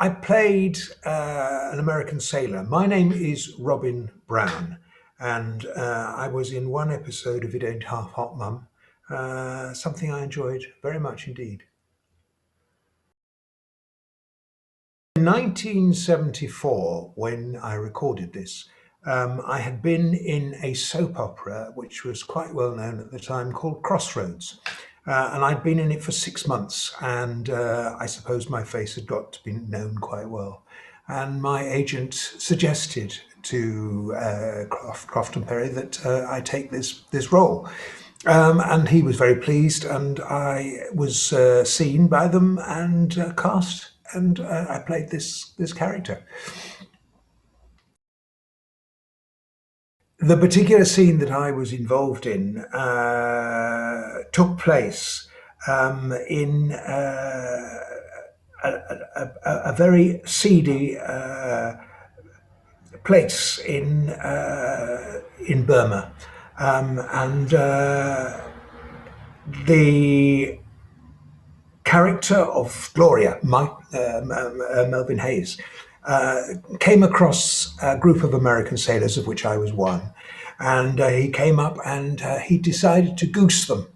I played an American sailor. My name is Robin Browne, and I was in one episode of It Ain't Half Hot Mum, something I enjoyed very much indeed. In 1974, when I recorded this, I had been in a soap opera which was quite well known at the time called Crossroads. And I'd been in it for 6 months, and I suppose my face had got to be known quite well. And my agent suggested to Croft and Perry that I take this role. And he was very pleased, and I was seen by them and cast, and I played this character. The particular scene that I was involved in took place in a very seedy place in Burma, and the character of Gloria, Melvin Hayes, came across a group of American sailors, of which I was one, and he came up and he decided to goose them,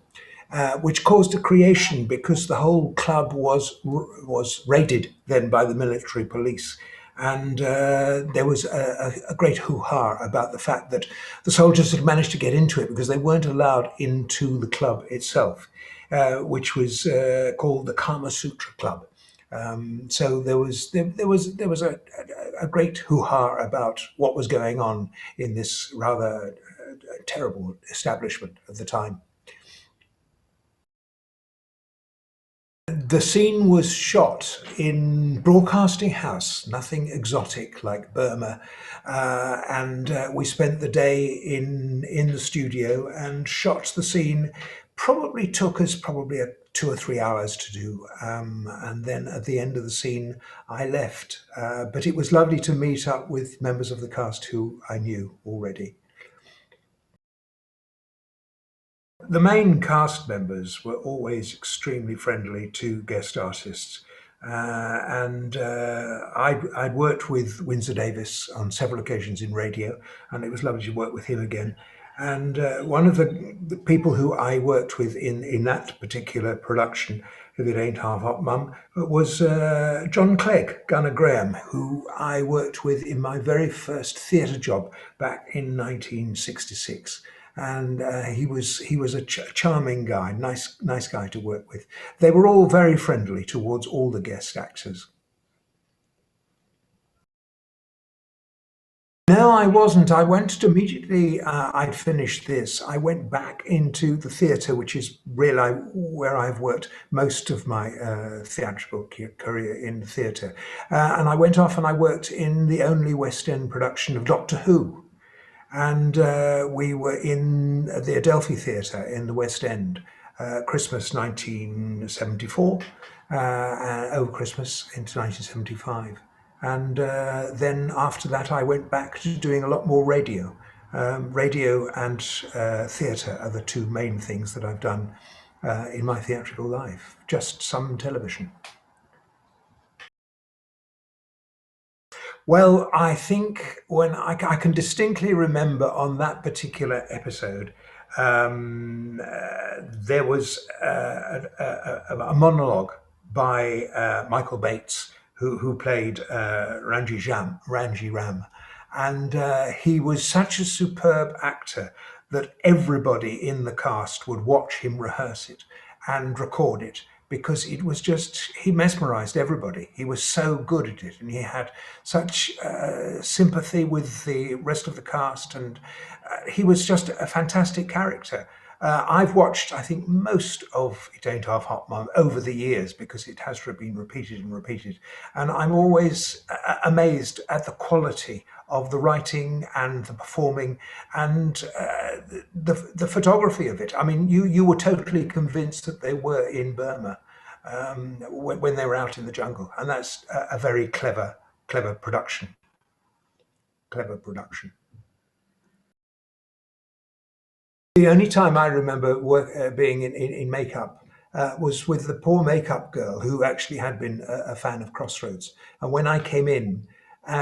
which caused a creation because the whole club was raided then by the military police. And there was a great hoo-ha about the fact that the soldiers had managed to get into it because they weren't allowed into the club itself, which was called the Kama Sutra Club. So there was a great hoo-ha about what was going on in this rather terrible establishment of the time. The scene was shot in Broadcasting House, nothing exotic like Burma, and we spent the day in the studio and shot the scene. Probably took us 2 or 3 hours to do, and then at the end of the scene, I left. But it was lovely to meet up with members of the cast who I knew already. The main cast members were always extremely friendly to guest artists. And I'd worked with Windsor Davis on several occasions in radio, and it was lovely to work with him again. And one of the people who I worked with in that particular production, If It Ain't Half Hot Mum, was John Clegg, Gunnar Graham, who I worked with in my very first theatre job back in 1966. And he was a charming guy, nice guy to work with. They were all very friendly towards all the guest actors. No, I wasn't. I went to immediately. I'd finished this. I went back into the theatre, which is really where I've worked most of my theatrical career in theatre. And I went off and I worked in the only West End production of Doctor Who. And we were in the Adelphi Theatre in the West End, Christmas 1974, over Christmas into 1975. And then after that, I went back to doing a lot more radio. Radio and theatre are the two main things that I've done in my theatrical life, just some television. Well, I think when I can distinctly remember on that particular episode, there was a monologue by Michael Bates, who played Ranji Ram, and he was such a superb actor that everybody in the cast would watch him rehearse it and record it because it was just, he mesmerized everybody. He was so good at it, and he had such sympathy with the rest of the cast, and he was just a fantastic character. I've watched, I think, most of It Ain't Half Hot Mum over the years because it has been repeated and repeated. And I'm always amazed at the quality of the writing and the performing and the photography of it. I mean, you were totally convinced that they were in Burma when they were out in the jungle. And that's a very clever production. Clever production. The only time I remember being in makeup was with the poor makeup girl who actually had been a fan of Crossroads. And when I came in,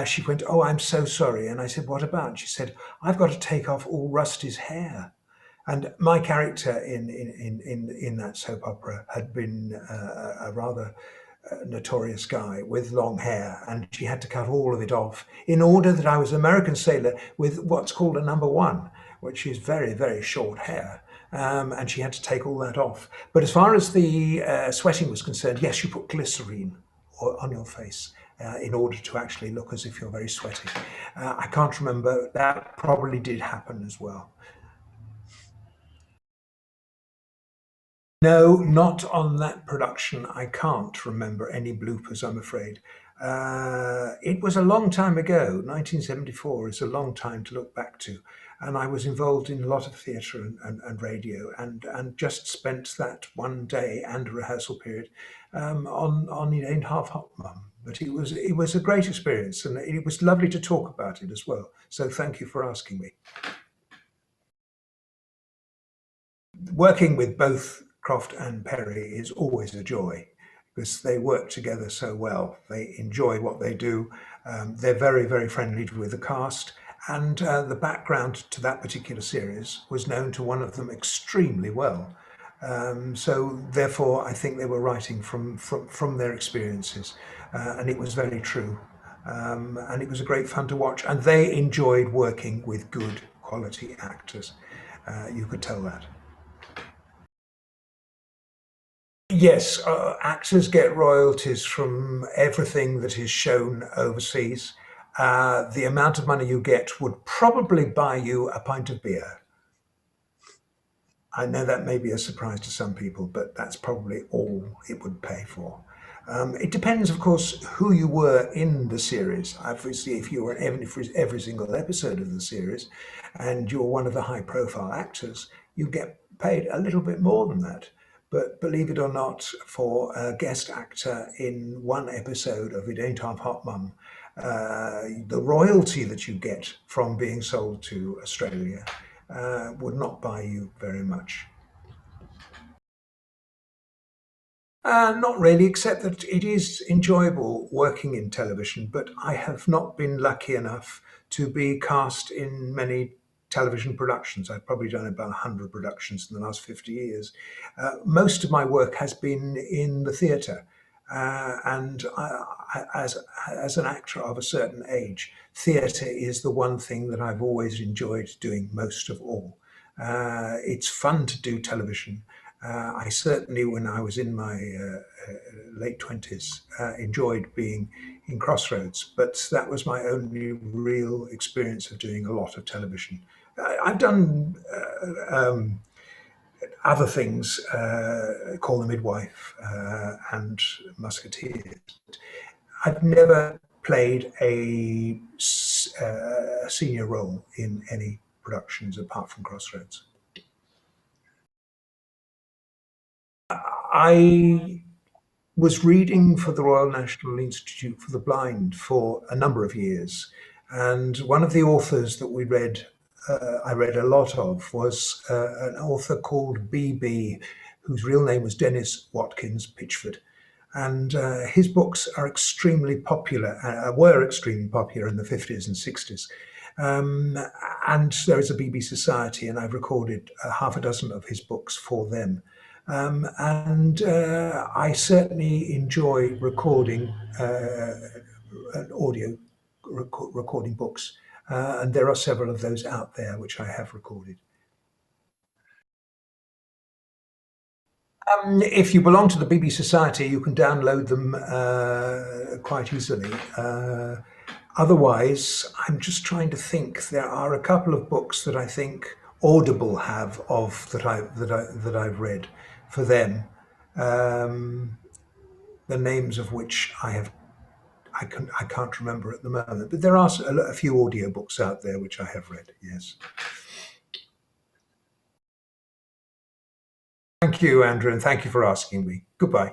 she went, "Oh, I'm so sorry." And I said, "What about?" She said, "I've got to take off all Rusty's hair." And my character in that soap opera had been a rather notorious guy with long hair, and she had to cut all of it off in order that I was an American sailor with what's called a number one, which is very, very short hair. And she had to take all that off. But as far as the sweating was concerned, yes, you put glycerine on your face in order to actually look as if you're very sweaty. I can't remember. That probably did happen as well. No, not on that production. I can't remember any bloopers, I'm afraid. It was a long time ago. 1974 is a long time to look back to. And I was involved in a lot of theatre and radio, and just spent that one day and a rehearsal period on It Ain't Half Hot Mum. But it was a great experience, and it was lovely to talk about it as well. So thank you for asking me. Working with both Croft and Perry is always a joy because they work together so well. They enjoy what they do. They're very, very friendly with the cast. And the background to that particular series was known to one of them extremely well. So therefore, I think they were writing from their experiences, and it was very true. And it was a great fun to watch. And they enjoyed working with good quality actors. You could tell that. Yes, actors get royalties from everything that is shown overseas. The amount of money you get would probably buy you a pint of beer. I know that may be a surprise to some people, but that's probably all it would pay for. It depends, of course, who you were in the series. Obviously, if you were in every single episode of the series and you're one of the high profile actors, you get paid a little bit more than that. But believe it or not, for a guest actor in one episode of It Ain't Half Hot Mum, the royalty that you get from being sold to Australia would not buy you very much. Not really, except that it is enjoyable working in television, but I have not been lucky enough to be cast in many television productions. I've probably done about 100 productions in the last 50 years. Most of my work has been in the theatre. And as an actor of a certain age, theatre is the one thing that I've always enjoyed doing most of all. It's fun to do television. I certainly, when I was in my late 20s, enjoyed being in Crossroads, but that was my only real experience of doing a lot of television. I've done other things, Call the Midwife and Musketeers. I've never played a senior role in any productions apart from Crossroads. I was reading for the Royal National Institute for the Blind for a number of years, and one of the authors that I read a lot of, was an author called B.B., whose real name was Dennis Watkins Pitchford. And his books are extremely popular, were extremely popular in the 50s and 60s. Um, and there is a BB Society, and I've recorded half a dozen of his books for them. And I certainly enjoy recording an audio recording books. And there are several of those out there which I have recorded. If you belong to the BB Society, you can download them quite easily. Otherwise, I'm just trying to think. There are a couple of books that I think Audible have of that I've read for them. Um, the names of which I can't remember at the moment, but there are a few audiobooks out there which I have read. Yes. Thank you, Andrew, and thank you for asking me. Goodbye.